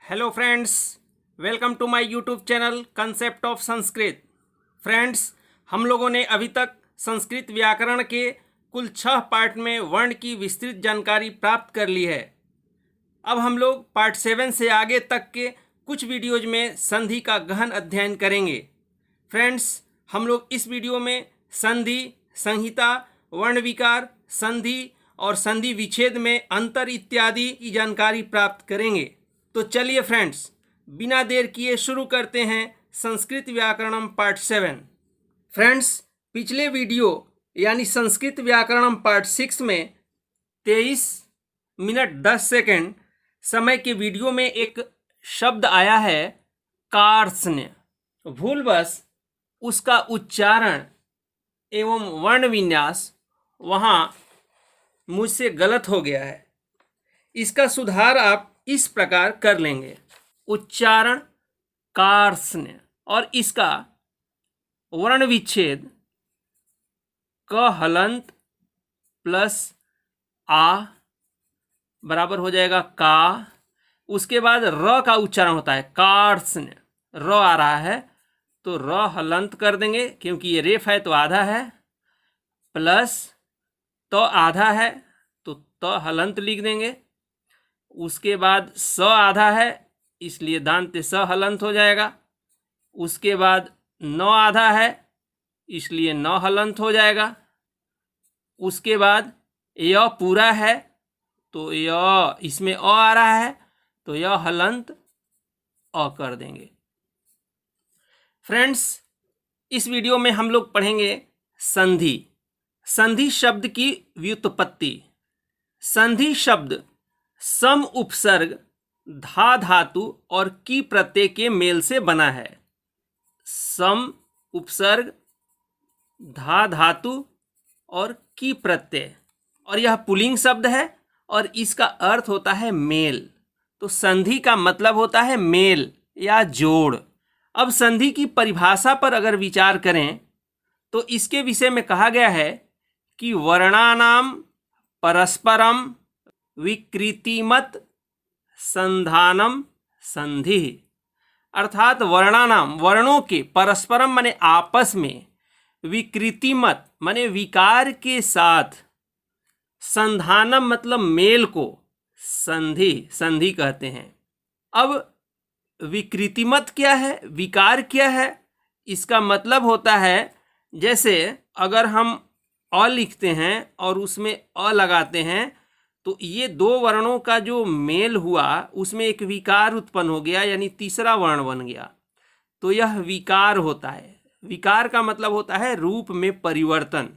Hello friends, welcome to my YouTube channel concept of Sanskrit. Friends, हम लोगों ने अभी तक संस्कृत व्याकरण के कुल 6 पार्ट में वर्ण की विस्तृत जानकारी प्राप्त कर ली है। अब हम लोग पार्ट 7 से आगे तक के कुछ वीडियोज में संधि का गहन अध्ययन करेंगे। फ्रेंड्स, हम लोग इस वीडियो में संधि, संहिता, वर्ण विकार, संधि और संधि विच्छेद में अंतर इत्यादि की जानकारी प्राप्त करेंगे। तो चलिए फ्रेंड्स, बिना देर किए शुरू करते हैं संस्कृत व्याकरणम पार्ट 7। फ्रेंड्स, पिछले वीडियो यानी संस्कृत व्याकरणम पार्ट 6 में 23 मिनट 10 सेकंड समय के वीडियो में एक शब्द आया है कार्त्स्न्य। भूलवश उसका उच्चारण एवं वर्ण विन्यास वहाँ मुझसे गलत हो गया है। इसका सुधार आप इस प्रकार कर लेंगे। उच्चारण कार्त्स्न्य और इसका वर्ण विच्छेद क हलंत प्लस आ बराबर हो जाएगा का। उसके बाद र का उच्चारण होता है कार्त्स्न्य। र आ रहा है तो र हलंत कर देंगे क्योंकि ये रेफ है तो आधा है, प्लस तो आधा है तो त हलंत लिख देंगे। उसके बाद स आधा है इसलिए दांत स हलंत हो जाएगा। उसके बाद न आधा है इसलिए न हलंत हो जाएगा। उसके बाद य पूरा है तो य इसमें अ आ रहा है तो य हलंत अ कर देंगे। फ्रेंड्स, इस वीडियो में हम लोग पढ़ेंगे संधि। संधि शब्द की व्युत्पत्ति। संधि शब्द सम उपसर्ग धा धातु और की प्रत्यय के मेल से बना है। सम उपसर्ग धा धातु और की प्रत्यय, और यह पुल्लिंग शब्द है और इसका अर्थ होता है मेल। तो संधि का मतलब होता है मेल या जोड़। अब संधि की परिभाषा पर अगर विचार करें तो इसके विषय में कहा गया है कि वर्णानाम परस्परम विकृतिमत संधानम संधि। अर्थात वर्णानाम वर्णों के परस्परम माने आपस में, विकृतिमत माने विकार के साथ, संधानम मतलब मेल को संधि संधि कहते हैं। अब विकृतिमत क्या है, विकार क्या है? इसका मतलब होता है जैसे अगर हम अ लिखते हैं और उसमें अ लगाते हैं तो ये दो वर्णों का जो मेल हुआ उसमें एक विकार उत्पन्न हो गया, यानी तीसरा वर्ण बन गया, तो यह विकार होता है। विकार का मतलब होता है रूप में परिवर्तन।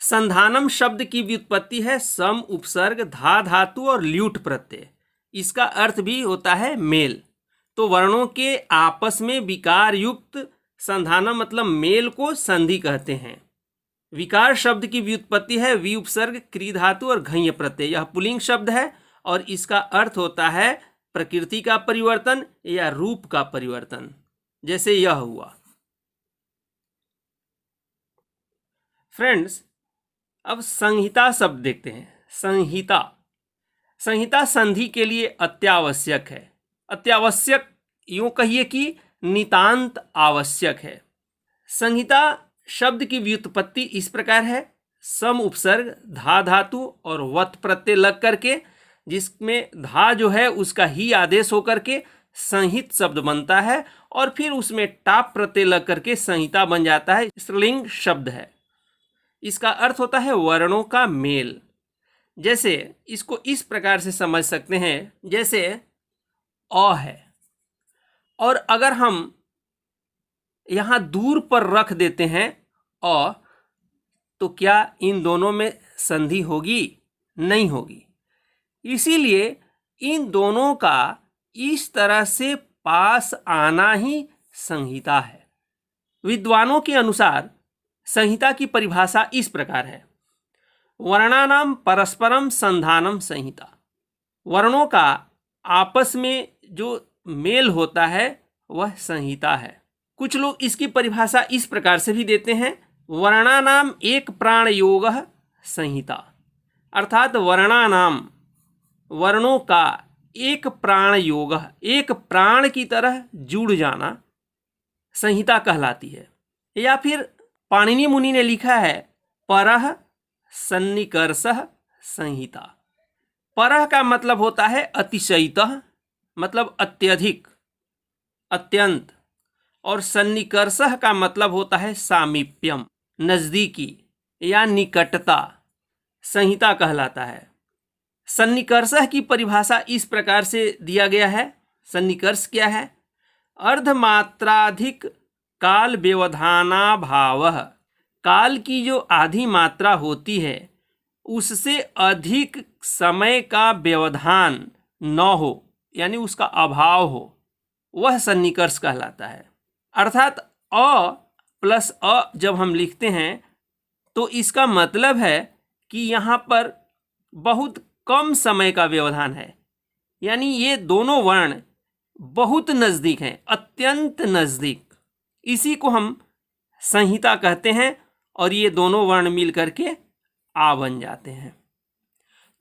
संधानम शब्द की व्युत्पत्ति है सम उपसर्ग धा धातु और ल्यूट प्रत्यय। इसका अर्थ भी होता है मेल। तो वर्णों के आपस में विकार युक्त संधानम मतलब मेल को संधि कहते हैं। विकार शब्द की व्युत्पत्ति है वि उपसर्ग क्री धातु और घञ् प्रत्यय। यह पुल्लिंग शब्द है और इसका अर्थ होता है प्रकृति का परिवर्तन या रूप का परिवर्तन, जैसे यह हुआ। फ्रेंड्स, अब संहिता शब्द देखते हैं। संहिता संहिता संधि के लिए अत्यावश्यक है। अत्यावश्यक यूं कहिए कि नितांत आवश्यक है। संहिता शब्द की व्युत्पत्ति इस प्रकार है, सम उपसर्ग धा धातु और वत प्रत्यय लग करके, जिसमें धा जो है उसका ही आदेश होकर के संहित शब्द बनता है और फिर उसमें टाप प्रत्यय लग करके संहिता बन जाता है। स्त्रीलिंग शब्द है। इसका अर्थ होता है वर्णों का मेल। जैसे इसको इस प्रकार से समझ सकते हैं, जैसे अ है और अगर हम यहाँ दूर पर रख देते हैं अ, तो क्या इन दोनों में संधि होगी? नहीं होगी। इसीलिए इन दोनों का इस तरह से पास आना ही संहिता है। विद्वानों के अनुसार संहिता की परिभाषा इस प्रकार है, वर्णानाम परस्परम संधानम संहिता। वर्णों का आपस में जो मेल होता है वह संहिता है। कुछ लोग इसकी परिभाषा इस प्रकार से भी देते हैं, वर्णानाम एक प्राण योगः संहिता। अर्थात वर्णानाम वर्णों का एक प्राण योग, एक प्राण की तरह जुड़ जाना संहिता कहलाती है। या फिर पाणिनि मुनि ने लिखा है परः सन्निकर्षः संहिता। परः का मतलब होता है अतिशयतः, मतलब अत्यधिक, अत्यंत, और सन्निकर्षः का मतलब होता है सामीप्यम, नजदीकी या निकटता, संहिता कहलाता है। सन्निकर्षः की परिभाषा इस प्रकार से दिया गया है। सन्निकर्ष क्या है? अर्धमात्राधिक काल व्यवधानाभावः, काल की जो आधी मात्रा होती है उससे अधिक समय का व्यवधान न हो, यानी उसका अभाव हो, वह सन्निकर्ष कहलाता है। अर्थात अ प्लस अ जब हम लिखते हैं तो इसका मतलब है कि यहाँ पर बहुत कम समय का व्यवधान है, यानी ये दोनों वर्ण बहुत नज़दीक हैं, अत्यंत नज़दीक। इसी को हम संहिता कहते हैं और ये दोनों वर्ण मिल करके आ बन जाते हैं।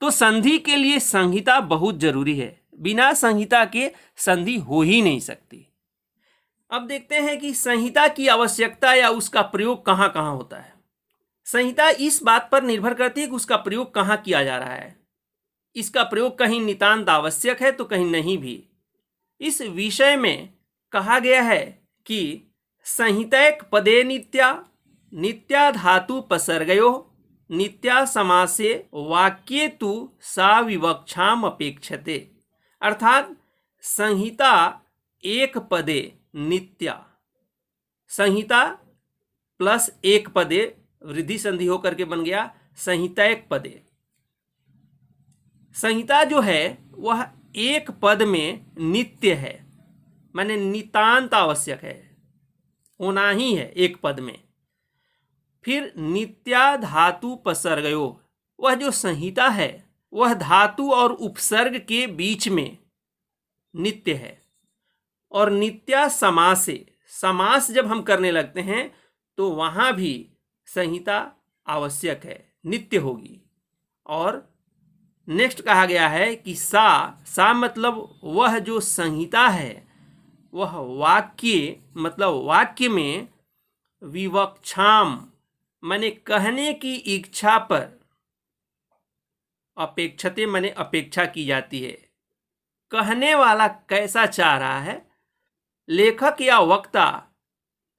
तो संधि के लिए संहिता बहुत जरूरी है, बिना संहिता के संधि हो ही नहीं सकती। अब देखते हैं कि संहिता की आवश्यकता या उसका प्रयोग कहाँ कहाँ होता है। संहिता इस बात पर निर्भर करती है कि उसका प्रयोग कहाँ किया जा रहा है। इसका प्रयोग कहीं नितांत आवश्यक है तो कहीं नहीं भी। इस विषय में कहा गया है कि संहितैक पदे नित्या, नित्या धातु पसर्गयो, नित्या समासे वाक्ये तु सा विवक्षाम अपेक्षते। अर्थात संहिता एक पदे नित्या, संहिता प्लस एक पदे वृद्धि संधि होकर के बन गया संहितैक पदे। संहिता जो है वह एक पद में नित्य है, माने नितांत आवश्यक है, होना ही है एक पद में। फिर नित्या धातु पसर्गयो, वह जो संहिता है वह धातु और उपसर्ग के बीच में नित्य है। और नित्या समासे, समास जब हम करने लगते हैं तो वहाँ भी संहिता आवश्यक है, नित्य होगी। और नेक्स्ट कहा गया है कि सा मतलब वह जो संहिता है वह वाक्य, मतलब वाक्य में विवक्षाम माने कहने की इच्छा पर, अपेक्षते माने अपेक्षा की जाती है। कहने वाला कैसा चाह रहा है, लेखक या वक्ता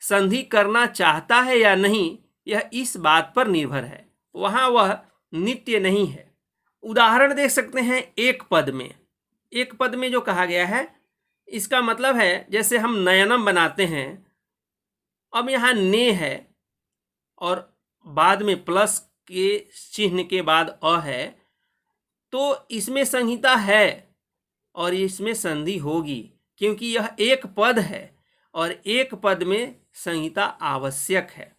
संधि करना चाहता है या नहीं, यह इस बात पर निर्भर है, वहाँ वह नित्य नहीं है। उदाहरण देख सकते हैं एक पद में। एक पद में जो कहा गया है इसका मतलब है जैसे हम नयनम बनाते हैं, अब यहाँ ने है और बाद में प्लस के चिन्ह के बाद अ है, तो इसमें संहिता है और इसमें संधि होगी, क्योंकि यह एक पद है और एक पद में संहिता आवश्यक है।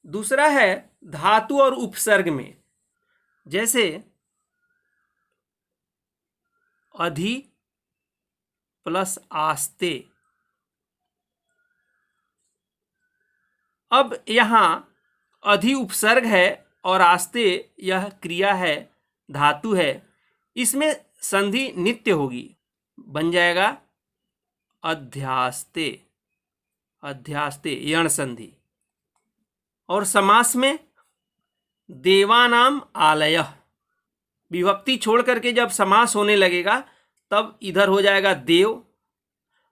दूसरा है धातु और उपसर्ग में, जैसे अधि प्लस आस्ते। अब यहाँ अधि उपसर्ग है और आस्ते यह क्रिया है, धातु है, इसमें संधि नित्य होगी, बन जाएगा अध्यास्ते, अध्यास्ते यण संधि। और समास में देवानाम आलयः, विभक्ति छोड़ करके जब समास होने लगेगा तब इधर हो जाएगा देव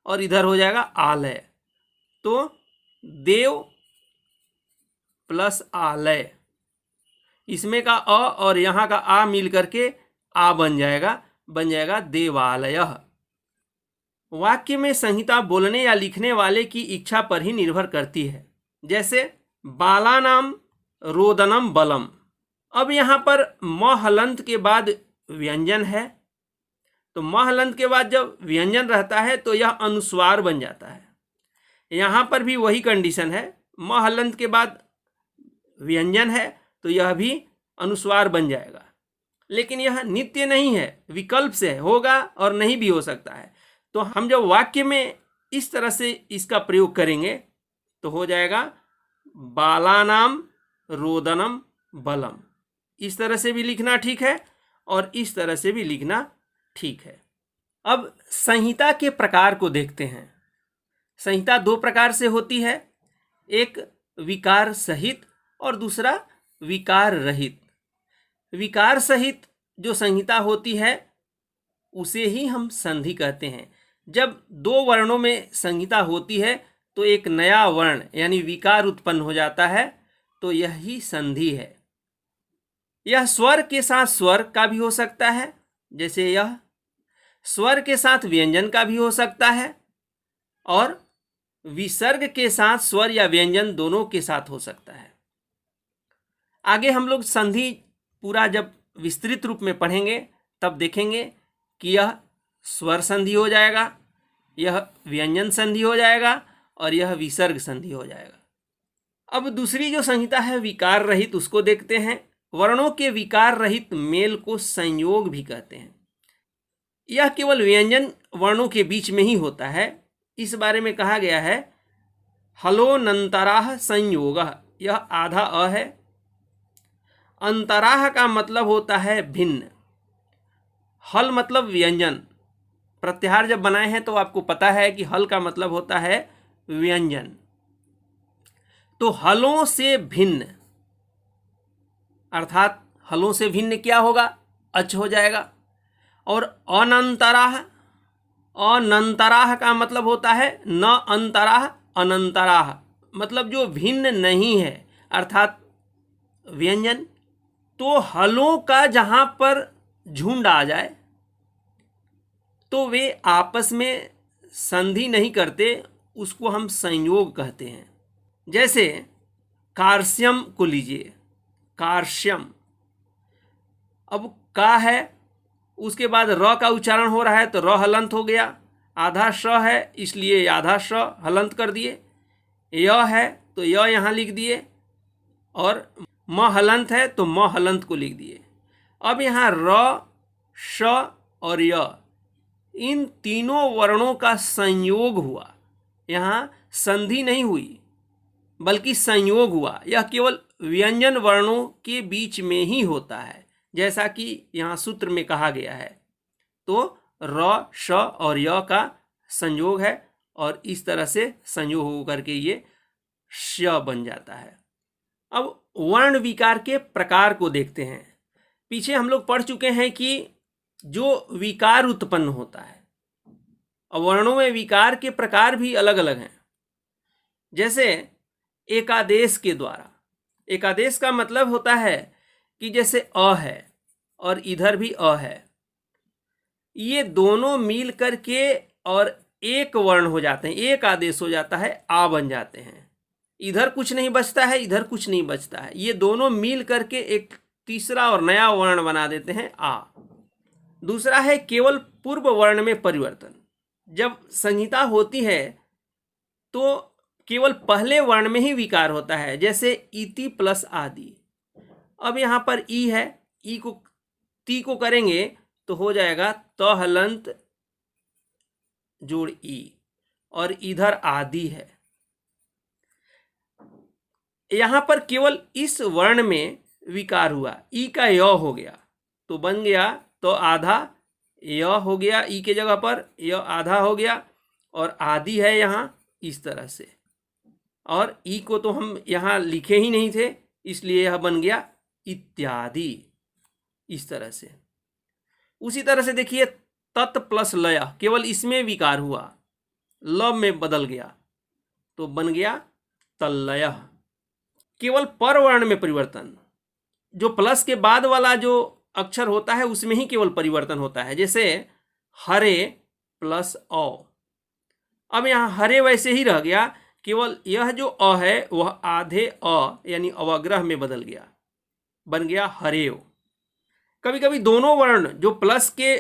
और इधर हो जाएगा आलय, तो देव प्लस आलय, इसमें का अ और यहाँ का आ मिल करके आ बन जाएगा देवालयः। वाक्य में संहिता बोलने या लिखने वाले की इच्छा पर ही निर्भर करती है। जैसे बालानाम रोदनम बलम, अब यहाँ पर म हलंत के बाद व्यंजन है, तो म हलंत के बाद जब व्यंजन रहता है तो यह अनुस्वार बन जाता है। यहाँ पर भी वही कंडीशन है, म हलंत के बाद व्यंजन है तो यह भी अनुस्वार बन जाएगा। लेकिन यह नित्य नहीं है, विकल्प से होगा और नहीं भी हो सकता है। तो हम जब वाक्य में इस तरह से इसका प्रयोग करेंगे तो हो जाएगा बालानाम रोदनम बलम। इस तरह से भी लिखना ठीक है और इस तरह से भी लिखना ठीक है। अब संहिता के प्रकार को देखते हैं। संहिता दो प्रकार से होती है, एक विकार सहित और दूसरा विकार रहित। विकार सहित जो संहिता होती है उसे ही हम संधि कहते हैं। जब दो वर्णों में संहिता होती है तो एक नया वर्ण यानी विकार उत्पन्न हो जाता है, तो यही संधि है। यह स्वर के साथ स्वर का भी हो सकता है, जैसे यह स्वर के साथ व्यंजन का भी हो सकता है, और विसर्ग के साथ स्वर या व्यंजन दोनों के साथ हो सकता है। आगे हम लोग संधि पूरा जब विस्तृत रूप में पढ़ेंगे तब देखेंगे कि यह स्वर संधि हो जाएगा, यह व्यंजन संधि हो जाएगा और यह विसर्ग संधि हो जाएगा। अब दूसरी जो संहिता है विकार रहित, उसको देखते हैं। वर्णों के विकार रहित मेल को संयोग भी कहते हैं। यह केवल व्यंजन वर्णों के बीच में ही होता है। इस बारे में कहा गया है हलोनंतराह संयोगः, यह आधा अ है। अंतराह का मतलब होता है भिन्न। हल मतलब व्यंजन। प्रत्याहार जब बनाए हैं तो आपको पता है कि हल का मतलब होता है व्यंजन। तो हलों से भिन्न, अर्थात हलों से भिन्न क्या होगा? अच हो जाएगा। और अनंतराह, अनंतराह का मतलब होता है न अंतराह अनंतराह, मतलब जो भिन्न नहीं है, अर्थात व्यंजन। तो हलों का जहां पर झुंड आ जाए तो वे आपस में संधि नहीं करते, उसको हम संयोग कहते हैं। जैसे कार्श्यम को लीजिए, कार्श्यम, अब का है, उसके बाद र का उच्चारण हो रहा है तो र हलंत हो गया, आधा श है इसलिए आधा श हलंत कर दिए, य है तो य यहाँ लिख दिए, और म हलंत है तो म हलंत को लिख दिए। अब यहाँ र, श और य, इन तीनों वर्णों का संयोग हुआ। यहाँ संधि नहीं हुई बल्कि संयोग हुआ। यह केवल व्यंजन वर्णों के बीच में ही होता है, जैसा कि यहाँ सूत्र में कहा गया है। तो र, श और य का संयोग है और इस तरह से संयोग होकर के ये श बन जाता है। अब वर्ण विकार के प्रकार को देखते हैं। पीछे हम लोग पढ़ चुके हैं कि जो विकार उत्पन्न होता है, और वर्णों में विकार के प्रकार भी अलग अलग हैं। जैसे एकादेश के द्वारा, एकादेश का मतलब होता है कि जैसे अ है और इधर भी अ है, ये दोनों मिल करके और एक वर्ण हो जाते हैं, एक आदेश हो जाता है, आ बन जाते हैं। इधर कुछ नहीं बचता है, इधर कुछ नहीं बचता है, ये दोनों मिल करके एक तीसरा और नया वर्ण बना देते हैं, आ। दूसरा है केवल पूर्व वर्ण में परिवर्तन। जब संहिता होती है तो केवल पहले वर्ण में ही विकार होता है, जैसे इति प्लस आदि। अब यहाँ पर ई है, ई को ती को करेंगे तो हो जाएगा त हलंत जोड़ ई, और इधर आदि है। यहाँ पर केवल इस वर्ण में विकार हुआ, ई का य हो गया तो बन गया तो आधा य हो गया, ई के जगह पर य आधा हो गया, और आदि है यहाँ इस तरह से, और ई को तो हम यहाँ लिखे ही नहीं थे इसलिए यह बन गया इत्यादि, इस तरह से। उसी तरह से देखिए तत् प्लस लय, केवल इसमें विकार हुआ, ल में बदल गया तो बन गया तल्लय। केवल पर वर्ण में परिवर्तन, जो प्लस के बाद वाला जो अक्षर होता है उसमें ही केवल परिवर्तन होता है। जैसे हरे प्लस अ, अब यहाँ हरे वैसे ही रह गया, केवल यह जो अ है वह आधे अ यानी अवग्रह में बदल गया, बन गया हरेव। कभी कभी दोनों वर्ण, जो प्लस के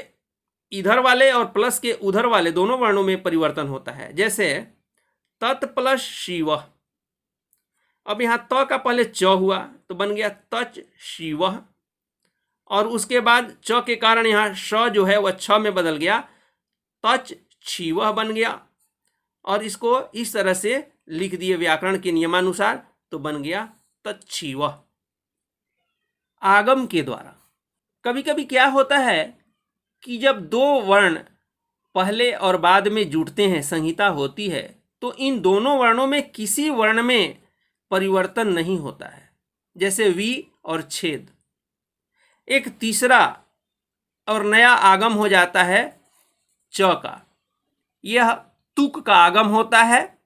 इधर वाले और प्लस के उधर वाले दोनों वर्णों में परिवर्तन होता है। जैसे तत् प्लस शिव, अब यहाँ त का पहले च हुआ तो बन गया तच शिवः, और उसके बाद च के कारण यहाँ श जो है वह छ में बदल गया, तच छिवः बन गया, और इसको इस तरह से लिख दिए व्याकरण के नियमानुसार तो बन गया तच्छिवः। आगम के द्वारा कभी कभी क्या होता है कि जब दो वर्ण पहले और बाद में जुड़ते हैं, संहिता होती है, तो इन दोनों वर्णों में किसी वर्ण में परिवर्तन नहीं होता है, जैसे वी और छेद। एक तीसरा और नया आगम हो जाता है च का। यह तुक का आगम होता है,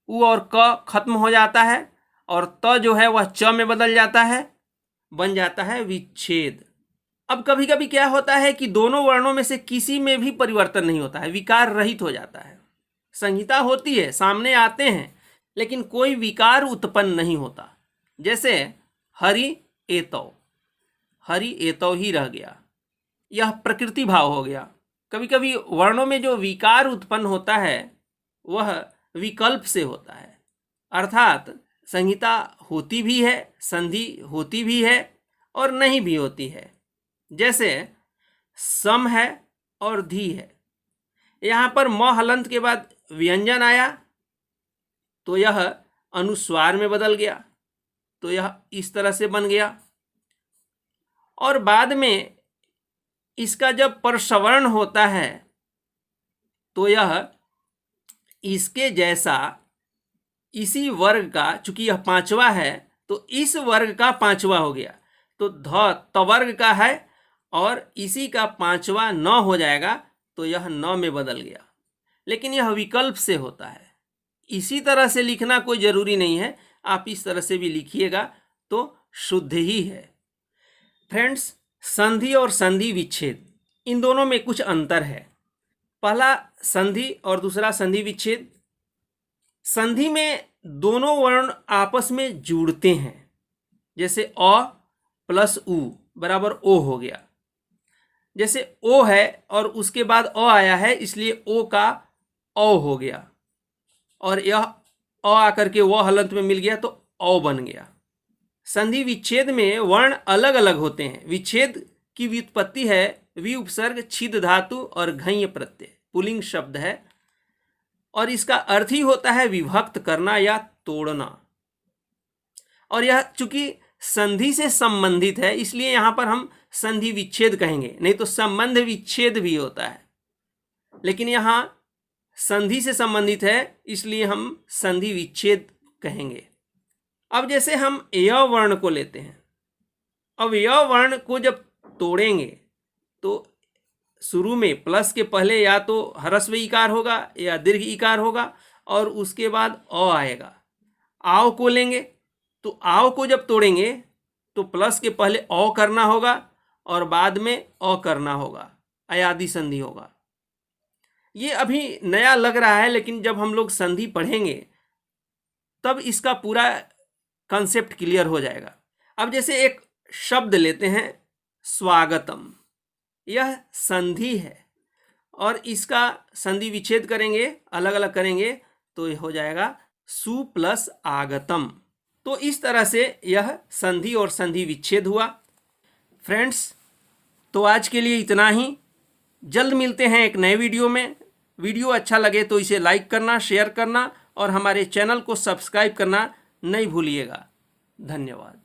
उ और क खत्म हो जाता है और त जो है वह च में बदल जाता है, बन जाता है विच्छेद। अब कभी कभी क्या होता है कि दोनों वर्णों में से किसी में भी परिवर्तन नहीं होता है, विकार रहित हो जाता है। संहिता होती है, सामने आते हैं, लेकिन कोई विकार उत्पन्न नहीं होता। जैसे हरि एतौ, हरि एतौ ही रह गया, यह प्रकृति भाव हो गया। कभी कभी वर्णों में जो विकार उत्पन्न होता है वह विकल्प से होता है, अर्थात संहिता होती भी है, संधि होती भी है और नहीं भी होती है। जैसे सम है और धी है, यहाँ पर म हलंत के बाद व्यंजन आया तो यह अनुस्वार में बदल गया, तो यह इस तरह से बन गया। और बाद में इसका जब परसवर्ण होता है तो यह इसके जैसा इसी वर्ग का, चूंकि यह पांचवा है तो इस वर्ग का पांचवा हो गया, तो ध तवर्ग का है और इसी का पांचवा न हो जाएगा, तो यह न में बदल गया। लेकिन यह विकल्प से होता है, इसी तरह से लिखना कोई जरूरी नहीं है, आप इस तरह से भी लिखिएगा तो शुद्ध ही है। फ्रेंड्स, संधि और संधि विच्छेद, इन दोनों में कुछ अंतर है। पहला संधि और दूसरा संधि विच्छेद। संधि में दोनों वर्ण आपस में जुड़ते हैं, जैसे अ प्लस उ बराबर ओ हो गया। जैसे ओ है और उसके बाद अ आया है, इसलिए ओ का औ हो गया और यह अ आकर के वो हलंत में मिल गया तो औ बन गया। संधि विच्छेद में वर्ण अलग अलग होते हैं। विच्छेद की व्युत्पत्ति है वि उपसर्ग छिद धातु और घञ्य प्रत्यय, पुल्लिंग शब्द है और इसका अर्थ ही होता है विभक्त करना या तोड़ना। और यह चूंकि संधि से संबंधित है, इसलिए यहां पर हम संधि विच्छेद कहेंगे, नहीं तो संबंध विच्छेद भी होता है, लेकिन यहां संधि से संबंधित है इसलिए हम संधि विच्छेद कहेंगे। अब जैसे हम य वर्ण को लेते हैं, अब य वर्ण को जब तोड़ेंगे तो शुरू में प्लस के पहले या तो ह्रस्व इकार होगा या दीर्घ इकार होगा और उसके बाद अ आएगा। आओ को लेंगे तो आओ को जब तोड़ेंगे तो प्लस के पहले अ करना होगा और बाद में अ करना होगा, अयादि संधि होगा। ये अभी नया लग रहा है, लेकिन जब हम लोग संधि पढ़ेंगे तब इसका पूरा कॉन्सेप्ट क्लियर हो जाएगा। अब जैसे एक शब्द लेते हैं स्वागतम, यह संधि है और इसका संधि विच्छेद करेंगे, अलग अलग करेंगे तो यह हो जाएगा सु प्लस आगतम। तो इस तरह से यह संधि और संधि विच्छेद हुआ। फ्रेंड्स, तो आज के लिए इतना ही। जल्द मिलते हैं एक नए वीडियो में। वीडियो अच्छा लगे तो इसे लाइक करना, शेयर करना और हमारे चैनल को सब्सक्राइब करना नहीं भूलिएगा। धन्यवाद।